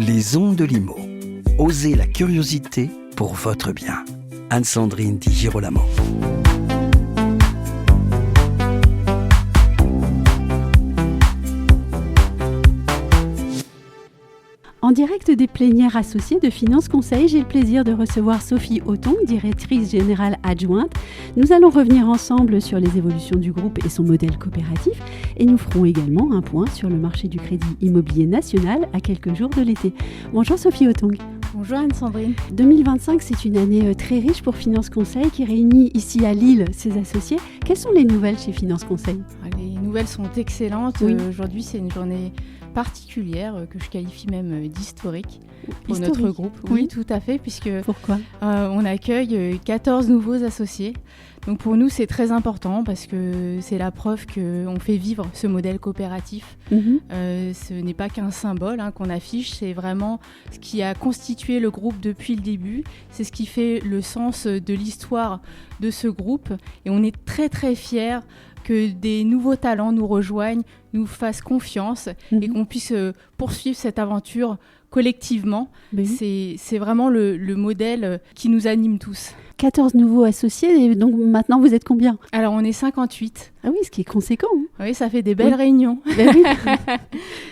Les ondes de Limo. Osez la curiosité pour votre bien. Anne-Sandrine Di Girolamo. En direct des plénières associées de Finance Conseil, j'ai le plaisir de recevoir Sophie Auton, directrice générale adjointe. Nous allons revenir ensemble sur les évolutions du groupe et son modèle coopératif et nous ferons également un point sur le marché du crédit immobilier national à quelques jours de l'été. Bonjour Sophie Auton. Bonjour Anne-Sandrine. 2025, c'est une année très riche pour Finance Conseil qui réunit ici à Lille ses associés. Quelles sont les nouvelles chez Finance Conseil ? Les nouvelles sont excellentes. Oui. Aujourd'hui, c'est une journée particulière que je qualifie même d'historique pour Historique. notre groupe. Oui, tout à fait, puisque Pourquoi ? on accueille 14 nouveaux associés. Donc pour nous, c'est très important parce que c'est la preuve qu'on fait vivre ce modèle coopératif. Ce n'est pas qu'un symbole qu'on affiche, c'est vraiment ce qui a constitué le groupe depuis le début. C'est ce qui fait le sens de l'histoire de ce groupe. Et on est très très fiers que des nouveaux talents nous rejoignent, nous fassent confiance et qu'on puisse poursuivre cette aventure collectivement. C'est vraiment le modèle qui nous anime tous. 14 nouveaux associés, et donc maintenant vous êtes combien ? Alors on est 58. Ah oui, ce qui est conséquent. Oui, ça fait des belles réunions. Ben oui.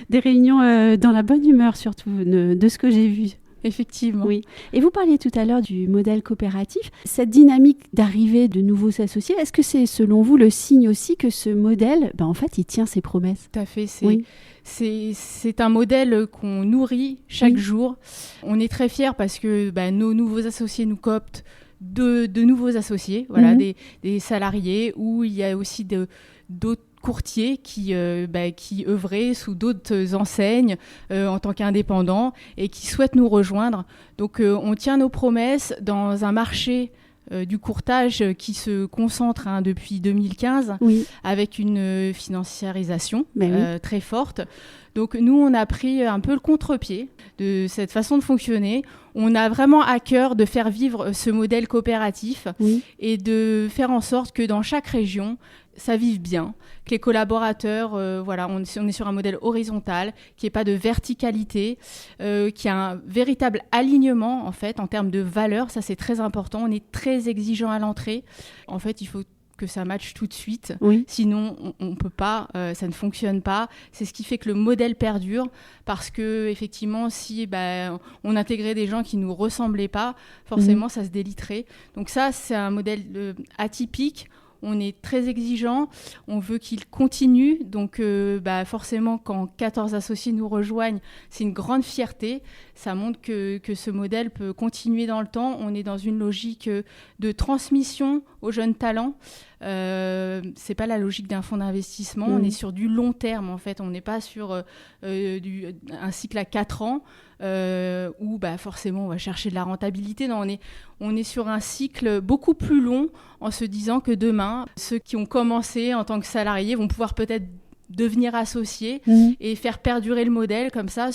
Des réunions dans la bonne humeur surtout, de ce que j'ai vu. Effectivement. Oui. Et vous parliez tout à l'heure du modèle coopératif. Cette dynamique d'arrivée de nouveaux associés, est-ce que c'est selon vous le signe aussi que ce modèle, en fait, il tient ses promesses ? Tout à fait. Oui. C'est un modèle qu'on nourrit chaque jour. On est très fiers parce que nos nouveaux associés nous cooptent de nouveaux associés, voilà, des salariés, où il y a aussi d'autres courtiers qui œuvraient sous d'autres enseignes en tant qu'indépendants et qui souhaitent nous rejoindre. Donc on tient nos promesses dans un marché du courtage qui se concentre depuis 2015 avec une financiarisation très forte. Donc nous, on a pris un peu le contre-pied de cette façon de fonctionner. On a vraiment à cœur de faire vivre ce modèle coopératif et de faire en sorte que dans chaque région, ça vive bien, que les collaborateurs, on est sur un modèle horizontal, qu'il n'y ait pas de verticalité, qu'il y ait un véritable alignement en fait en termes de valeurs. Ça, c'est très important. On est très exigeant à l'entrée. En fait, il faut que ça matche tout de suite. Sinon, on peut pas, ça ne fonctionne pas. C'est ce qui fait que le modèle perdure, parce que effectivement, si on intégrait des gens qui nous ressemblaient pas, forcément, ça se déliterait. Donc ça, c'est un modèle atypique. On est très exigeant, on veut qu'il continue, donc forcément quand 14 associés nous rejoignent, c'est une grande fierté, ça montre que ce modèle peut continuer dans le temps. On est dans une logique de transmission aux jeunes talents, c'est pas la logique d'un fonds d'investissement, on est sur du long terme en fait, on n'est pas sur un cycle à 4 ans, où forcément on va chercher de la rentabilité. Non, on est sur un cycle beaucoup plus long, en se disant que demain, ceux qui ont commencé en tant que salariés vont pouvoir peut-être devenir associés et faire perdurer le modèle comme ça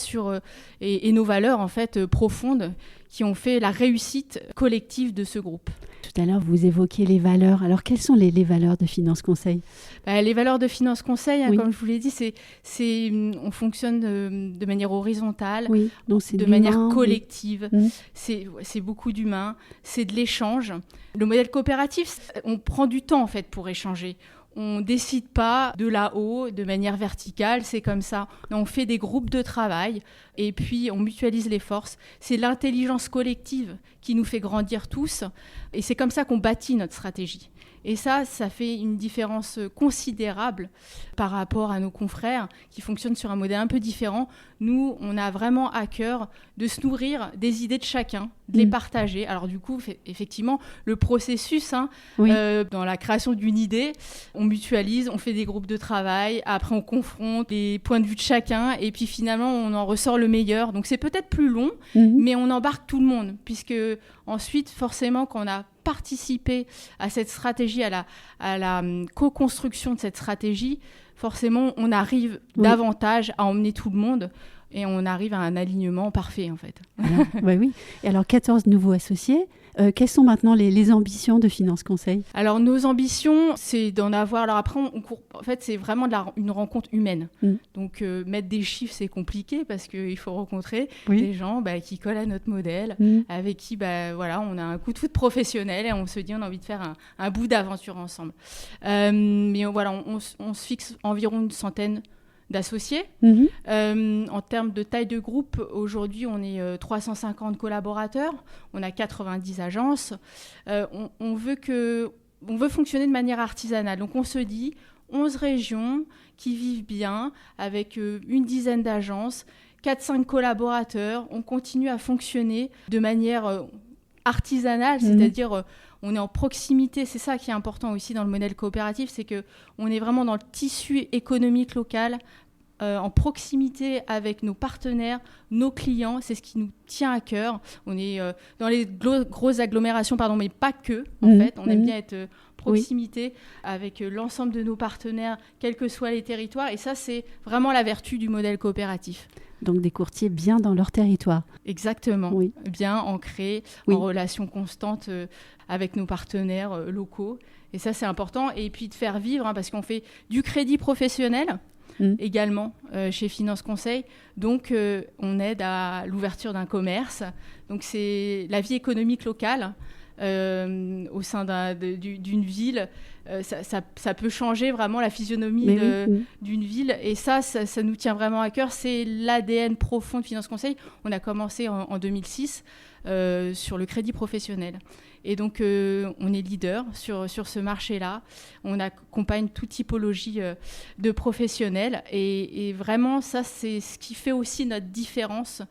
et nos valeurs en fait profondes qui ont fait la réussite collective de ce groupe. Tout à l'heure, vous évoquiez les valeurs. Alors, quelles sont les valeurs de Finance Conseil ? Les valeurs de Finance Conseil, comme je vous l'ai dit, on fonctionne de manière horizontale, donc c'est de manière collective. C'est beaucoup d'humain, c'est de l'échange. Le modèle coopératif, on prend du temps en fait pour échanger. On ne décide pas de là-haut, de manière verticale, c'est comme ça. On fait des groupes de travail et puis on mutualise les forces. C'est l'intelligence collective qui nous fait grandir tous et c'est comme ça qu'on bâtit notre stratégie. Et ça fait une différence considérable par rapport à nos confrères qui fonctionnent sur un modèle un peu différent. Nous, on a vraiment à cœur de se nourrir des idées de chacun, de les partager. Alors du coup, effectivement, le processus, dans la création d'une idée, on mutualise, on fait des groupes de travail, après on confronte les points de vue de chacun et puis finalement, on en ressort le meilleur. Donc c'est peut-être plus long, mais on embarque tout le monde, puisque ensuite, forcément, quand on a participé à cette stratégie, à la co-construction de cette stratégie, forcément, on arrive davantage à emmener tout le monde. et on arrive à un alignement parfait en fait. Bah oui. Et alors 14 nouveaux associés. Quelles sont maintenant les ambitions de Finance Conseil ? Alors nos ambitions, c'est d'en avoir. Alors après, on court. En fait, c'est vraiment une rencontre humaine. Donc mettre des chiffres, c'est compliqué parce qu'il faut rencontrer des gens qui collent à notre modèle, avec qui voilà, on a un coup de foot professionnel et on se dit on a envie de faire un bout d'aventure ensemble. Mais voilà, on se fixe environ une centaine d'associés. En termes de taille de groupe, aujourd'hui, on est 350 collaborateurs, on a 90 agences. On veut fonctionner de manière artisanale. Donc, on se dit 11 régions qui vivent bien avec une dizaine d'agences, 4-5 collaborateurs. On continue à fonctionner de manière artisanale, c'est-à-dire on est en proximité. C'est ça qui est important aussi dans le modèle coopératif, c'est qu'on est vraiment dans le tissu économique local, en proximité avec nos partenaires, nos clients. C'est ce qui nous tient à cœur. On est dans les grosses agglomérations, mais pas que, en fait. On aime bien être proximité avec l'ensemble de nos partenaires, quels que soient les territoires. Et ça, c'est vraiment la vertu du modèle coopératif. Donc des courtiers bien dans leur territoire. Exactement, bien ancrés, en relation constante avec nos partenaires locaux. Et ça, c'est important. Et puis de faire vivre, parce qu'on fait du crédit professionnel également chez Finance Conseil. Donc, on aide à l'ouverture d'un commerce. Donc, c'est la vie économique locale au sein d'une ville. Ça peut changer vraiment la physionomie d'une ville. Et ça nous tient vraiment à cœur. C'est l'ADN profond de Finance Conseil. On a commencé en 2006 sur le crédit professionnel. Et donc, on est leader sur ce marché-là. On accompagne toute typologie de professionnels. Et vraiment, ça, c'est ce qui fait aussi notre différence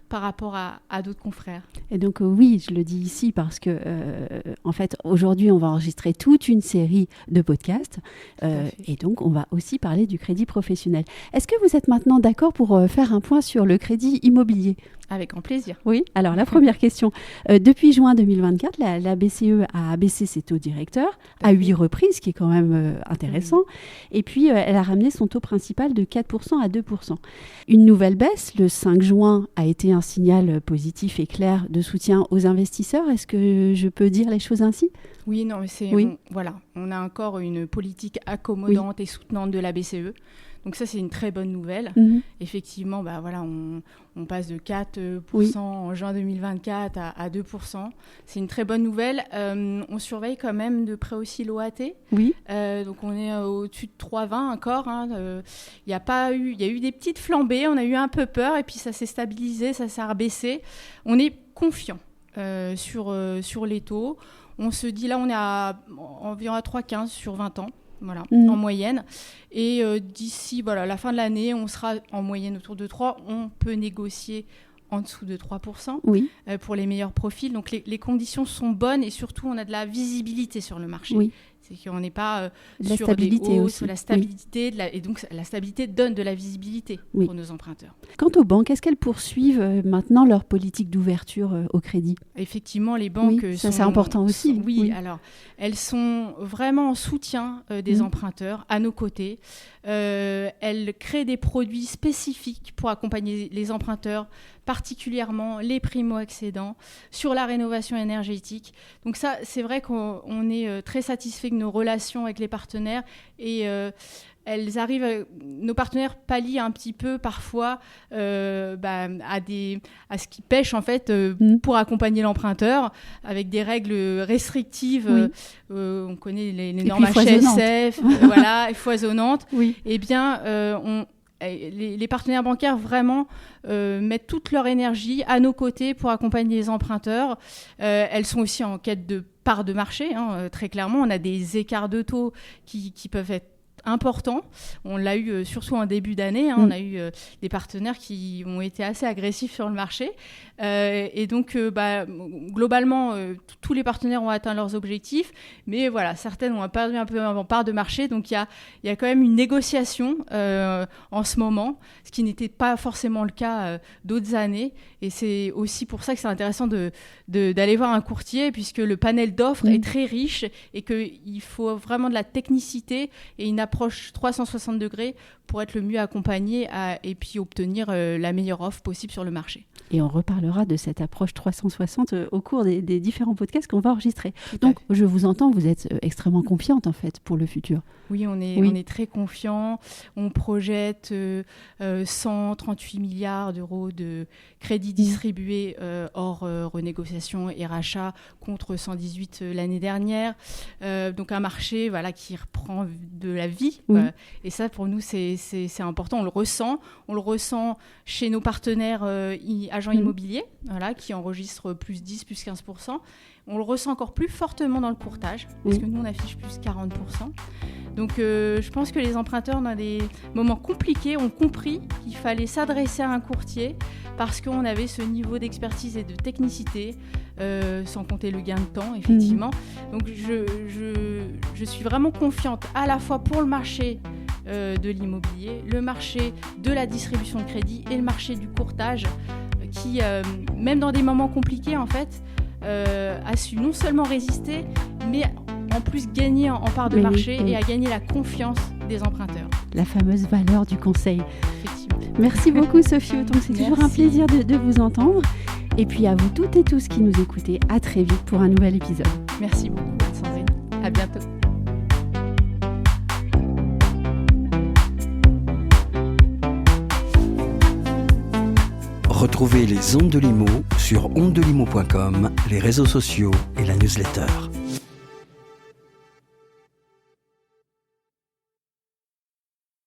par rapport à d'autres confrères. Et donc oui, je le dis ici parce que en fait aujourd'hui on va enregistrer toute une série de podcasts et donc on va aussi parler du crédit professionnel. Est-ce que vous êtes maintenant d'accord pour faire un point sur le crédit immobilier ? Avec grand plaisir. Oui, alors la première question. Depuis juin 2024, la BCE a abaissé ses taux directeurs à 8 reprises, ce qui est quand même intéressant. Et puis, elle a ramené son taux principal de 4% à 2%. Une nouvelle baisse, le 5 juin, a été un signal positif et clair de soutien aux investisseurs. Est-ce que je peux dire les choses ainsi ? Oui, non, mais on a encore une politique accommodante et soutenante de la BCE. Donc ça, c'est une très bonne nouvelle. Effectivement, on passe de 4% en juin 2024 à 2%. C'est une très bonne nouvelle. On surveille quand même de près aussi l'OAT. Donc on est au-dessus de 3,20 encore. Il y a eu des petites flambées. On a eu un peu peur et puis ça s'est stabilisé, ça s'est rebaissé. On est confiant sur les taux. On se dit là, on est environ à 3,15 sur 20 ans. Voilà, en moyenne. Et d'ici la fin de l'année, on sera en moyenne autour de 3. On peut négocier en dessous de 3% pour les meilleurs profils. Donc les conditions sont bonnes et surtout, on a de la visibilité sur le marché. C'est qu'on n'est pas sur des hausses, la stabilité. Et donc, la stabilité donne de la visibilité pour nos emprunteurs. Quant aux banques, est-ce qu'elles poursuivent maintenant leur politique d'ouverture au crédit ? Effectivement, les banques ça c'est important aussi. Alors, elles sont vraiment en soutien des emprunteurs, à nos côtés. Elles créent des produits spécifiques pour accompagner les emprunteurs, particulièrement les primo-accédants, sur la rénovation énergétique. Donc ça, c'est vrai qu'on est très satisfait de nos relations avec les partenaires et nos partenaires pallient un petit peu parfois à ce qui pêche en fait pour accompagner l'emprunteur avec des règles restrictives. On connaît les normes HSF, foisonnantes. Eh bien, les partenaires bancaires vraiment mettent toute leur énergie à nos côtés pour accompagner les emprunteurs. Elles sont aussi en quête de part de marché, très clairement. On a des écarts de taux qui peuvent être important. On l'a eu surtout en début d'année. On a eu des partenaires qui ont été assez agressifs sur le marché. Et donc, globalement, tous les partenaires ont atteint leurs objectifs. Mais voilà, certaines ont perdu un peu en part de marché. Donc, il y a quand même une négociation en ce moment, ce qui n'était pas forcément le cas d'autres années. Et c'est aussi pour ça que c'est intéressant d'aller voir un courtier, puisque le panel d'offres est très riche et qu'il faut vraiment de la technicité et une approche 360 degrés pour être le mieux accompagné et puis obtenir la meilleure offre possible sur le marché. Et on reparlera de cette approche 360 au cours des différents podcasts qu'on va enregistrer. Tout Donc, je vous entends, vous êtes extrêmement confiante en fait pour le futur. Oui, on est très confiant. On projette 138 milliards d'euros de crédits distribués hors renégociation et rachat contre 118 l'année dernière. Donc un marché qui reprend de la vie. Et ça, pour nous, c'est important. On le ressent chez nos partenaires agents immobiliers qui enregistrent plus 10, plus 15%. On le ressent encore plus fortement dans le courtage, parce que nous, on affiche plus 40%. Donc, je pense que les emprunteurs, dans des moments compliqués, ont compris qu'il fallait s'adresser à un courtier parce qu'on avait ce niveau d'expertise et de technicité, sans compter le gain de temps, effectivement. Donc, je suis vraiment confiante à la fois pour le marché de l'immobilier, le marché de la distribution de crédit et le marché du courtage qui, même dans des moments compliqués, en fait, a su non seulement résister, mais en plus gagner en part de marché et à gagner la confiance des emprunteurs. La fameuse valeur du conseil. Effectivement. Merci beaucoup Sophie Autongue, c'est toujours un plaisir de vous entendre. Et puis à vous toutes et tous qui nous écoutez, à très vite pour un nouvel épisode. Merci beaucoup Anne-Sandrine, à bientôt. Retrouvez les Ondes de Limo sur ondedelimo.com, les réseaux sociaux et la newsletter.